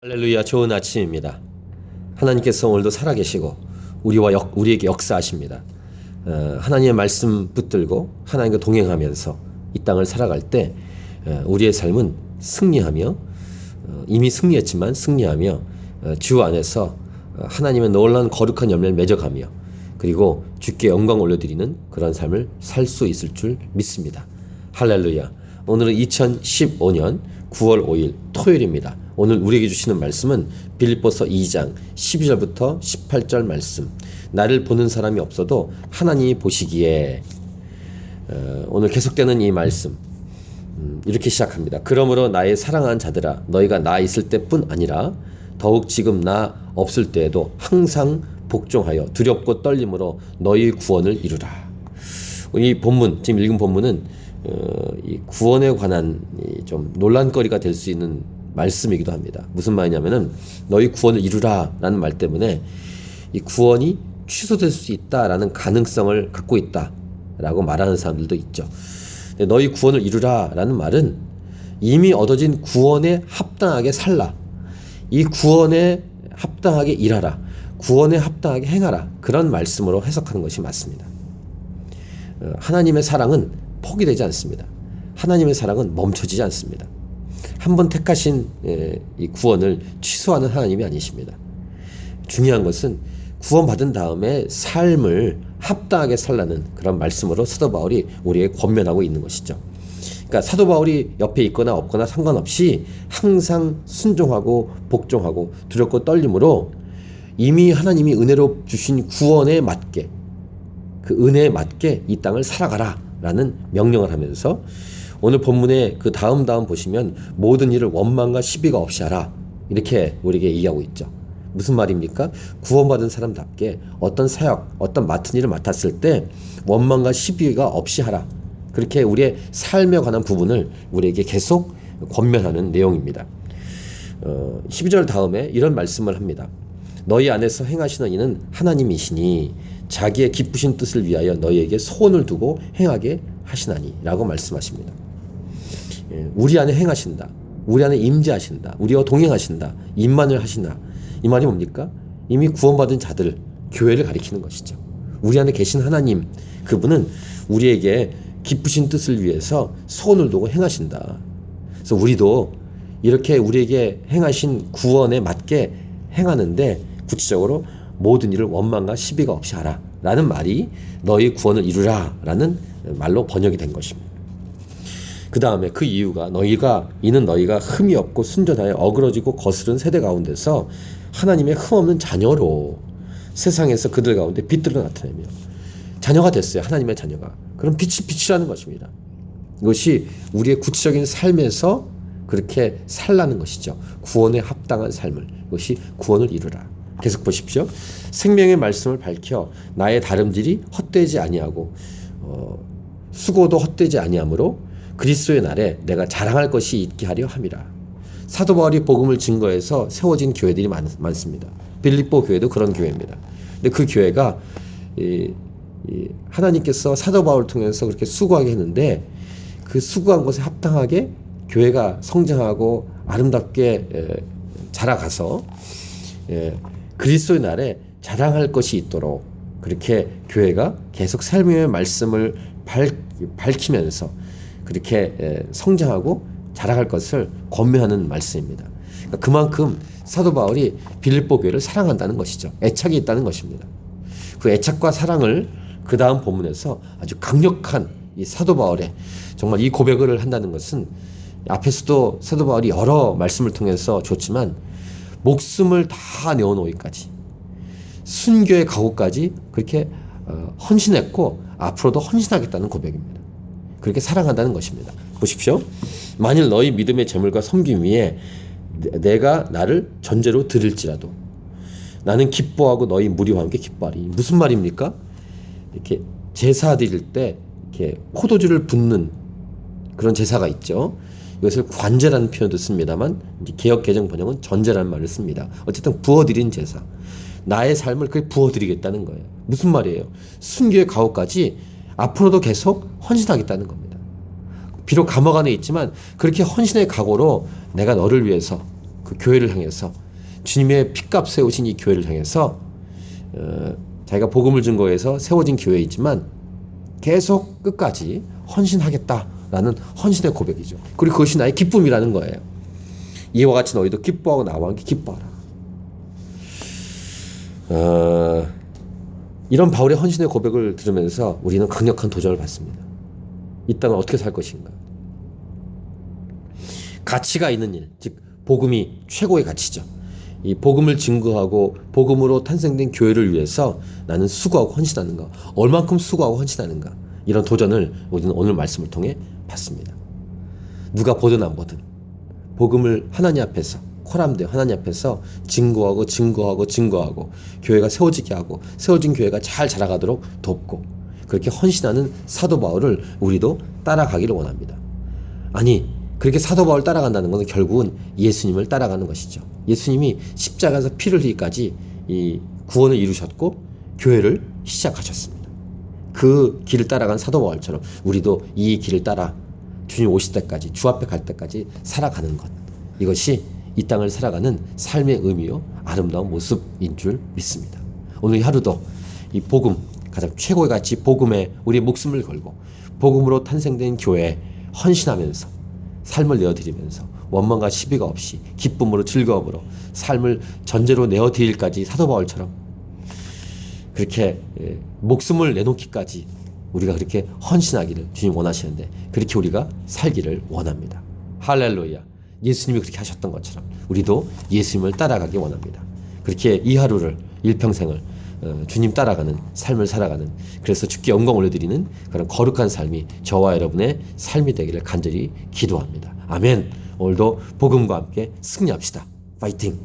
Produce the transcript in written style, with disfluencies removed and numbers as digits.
할렐루야, 좋은 아침입니다. 하나님께서 오늘도 살아계시고 우리에게 역사하십니다. 하나님의 말씀 붙들고 하나님과 동행하면서 이 땅을 살아갈 때 우리의 삶은 승리하며 이미 승리했지만 승리하며 주 안에서 하나님의 놀라운 거룩한 열매를 맺어가며 그리고 주께 영광 올려드리는 그런 삶을 살 수 있을 줄 믿습니다. 할렐루야. 오늘은 2015년 9월 5일 토요일입니다. 오늘 우리에게 주시는 말씀은 빌립보서 2장 12절부터 18절 말씀. 나를 보는 사람이 없어도 하나님이 보시기에. 오늘 계속되는 이 말씀 이렇게 시작합니다. 그러므로 나의 사랑하는 자들아, 너희가 나 있을 때뿐 아니라 더욱 지금 나 없을 때에도 항상 복종하여 두렵고 떨림으로 너희 구원을 이루라. 이 본문, 지금 읽은 본문은 이 구원에 관한 좀 논란거리가 될 수 있는 말씀이기도 합니다. 무슨 말이냐면은 너희 구원을 이루라 라는 말 때문에 이 구원이 취소될 수 있다라는 가능성을 갖고 있다 라고 말하는 사람들도 있죠. 너희 구원을 이루라 라는 말은 이미 얻어진 구원에 합당하게 살라, 이 구원에 합당하게 일하라, 구원에 합당하게 행하라, 그런 말씀으로 해석하는 것이 맞습니다. 하나님의 사랑은 포기되지 않습니다. 하나님의 사랑은 멈춰지지 않습니다. 한번 택하신 이 구원을 취소하는 하나님이 아니십니다. 중요한 것은 구원받은 다음에 삶을 합당하게 살라는 그런 말씀으로 사도 바울이 우리에게 권면하고 있는 것이죠. 그러니까 사도 바울이 옆에 있거나 없거나 상관없이 항상 순종하고 복종하고 두렵고 떨림으로 이미 하나님이 은혜로 주신 구원에 맞게, 그 은혜에 맞게 이 땅을 살아가라 라는 명령을 하면서 오늘 본문의 그 다음 보시면 모든 일을 원망과 시비가 없이 하라, 이렇게 우리에게 얘기하고 있죠. 무슨 말입니까? 구원받은 사람답게 어떤 사역, 어떤 맡은 일을 맡았을 때 원망과 시비가 없이 하라, 그렇게 우리의 삶에 관한 부분을 우리에게 계속 권면하는 내용입니다. 12절 다음에 이런 말씀을 합니다. 너희 안에서 행하시는 이는 하나님이시니 자기의 기쁘신 뜻을 위하여 너희에게 소원을 두고 행하게 하시나니 라고 말씀하십니다. 우리 안에 행하신다, 우리 안에 임재하신다, 우리와 동행하신다, 임만을 하신다, 이 말이 뭡니까? 이미 구원받은 자들, 교회를 가리키는 것이죠. 우리 안에 계신 하나님, 그분은 우리에게 기쁘신 뜻을 위해서 소원을 두고 행하신다. 그래서 우리도 이렇게 우리에게 행하신 구원에 맞게 행하는데 구체적으로 모든 일을 원망과 시비가 없이 하라 라는 말이 너희 구원을 이루라 라는 말로 번역이 된 것입니다. 그 다음에 그 이유가 이는 너희가 흠이 없고 순전하여 어그러지고 거스른 세대 가운데서 하나님의 흠없는 자녀로 세상에서 그들 가운데 빛들로 나타내며 자녀가 됐어요. 하나님의 자녀가. 그럼 빛이라는 것입니다. 이것이 우리의 구체적인 삶에서 그렇게 살라는 것이죠. 구원에 합당한 삶을, 이것이 구원을 이루라. 계속 보십시오. 생명의 말씀을 밝혀 나의 다름질이 헛되지 아니하고 수고도 헛되지 아니하므로 그리스도의 날에 내가 자랑할 것이 있게 하려 함이라. 사도 바울이 복음을 증거해서 세워진 교회들이 많습니다. 빌립보 교회도 그런 교회입니다. 근데 그 교회가 하나님께서 사도 바울을 통해서 그렇게 수고하게 했는데 그 수고한 것에 합당하게 교회가 성장하고 아름답게 자라가서 그리스도의 날에 자랑할 것이 있도록 그렇게 교회가 계속 삶의 말씀을 밝히면서 그렇게 성장하고 자라갈 것을 권면하는 말씀입니다. 그러니까 그만큼 사도 바울이 빌립보 교회를 사랑한다는 것이죠. 애착이 있다는 것입니다. 그 애착과 사랑을 그 다음 본문에서 아주 강력한 이 사도 바울의 정말 이 고백을 한다는 것은 앞에서도 사도 바울이 여러 말씀을 통해서 줬지만 목숨을 다 내어놓기까지 순교의 각오까지 그렇게 헌신했고 앞으로도 헌신하겠다는 고백입니다. 그렇게 사랑한다는 것입니다. 보십시오. 만일 너희 믿음의 제물과 섬김 위에 내가 나를 전제로 드릴지라도 나는 기뻐하고 너희 무리와 함께 기뻐하리. 무슨 말입니까? 이렇게 제사 드릴 때 이렇게 포도주를 붓는 그런 제사가 있죠. 이것을 관제라는 표현도 씁니다만 개역 개정 번역은 전제라는 말을 씁니다. 어쨌든 부어드린 제사, 나의 삶을 그렇게 부어드리겠다는 거예요. 무슨 말이에요? 순교의 가호까지 앞으로도 계속 헌신하겠다는 겁니다. 비록 감옥 안에 있지만 그렇게 헌신의 각오로 내가 너를 위해서 그 교회를 향해서 주님의 피값 세우신 이 교회를 향해서 자기가 복음을 증거해서 세워진 교회이지만 계속 끝까지 헌신하겠다라는 헌신의 고백이죠. 그리고 그것이 나의 기쁨이라는 거예요. 이와 같이 너희도 기뻐하고 나와 함께 기뻐하라. 이런 바울의 헌신의 고백을 들으면서 우리는 강력한 도전을 받습니다. 이 땅을 어떻게 살 것인가? 가치가 있는 일, 즉 복음이 최고의 가치죠. 이 복음을 증거하고 복음으로 탄생된 교회를 위해서 나는 수고하고 헌신하는가? 얼만큼 수고하고 헌신하는가? 이런 도전을 우리는 오늘 말씀을 통해 받습니다. 누가 보든 안 보든 복음을 하나님 앞에서 코람되 하나님 앞에서 증거하고 교회가 세워지게 하고 세워진 교회가 잘 자라가도록 돕고 그렇게 헌신하는 사도 바울을 우리도 따라가기를 원합니다. 아니 그렇게 사도 바울 따라간다는 것은 결국은 예수님을 따라가는 것이죠. 예수님이 십자가에서 피를 흘리기까지 이 구원을 이루셨고 교회를 시작하셨습니다. 그 길을 따라간 사도 바울처럼 우리도 이 길을 따라 주님 오실 때까지 주 앞에 갈 때까지 살아가는 것, 이것이 이 땅을 살아가는 삶의 의미요 아름다운 모습인 줄 믿습니다. 오늘 하루도 이 복음, 가장 최고의 가치 복음에 우리의 목숨을 걸고 복음으로 탄생된 교회에 헌신하면서 삶을 내어드리면서 원망과 시비가 없이 기쁨으로 즐거움으로 삶을 전제로 내어드릴까지 사도 바울처럼 그렇게 목숨을 내놓기까지 우리가 그렇게 헌신하기를 주님 원하시는데 그렇게 우리가 살기를 원합니다. 할렐루야. 예수님이 그렇게 하셨던 것처럼 우리도 예수님을 따라가기 원합니다. 그렇게 이 하루를 일평생을 주님 따라가는 삶을 살아가는, 그래서 주께 영광 올려드리는 그런 거룩한 삶이 저와 여러분의 삶이 되기를 간절히 기도합니다. 아멘. 오늘도 복음과 함께 승리합시다. 파이팅!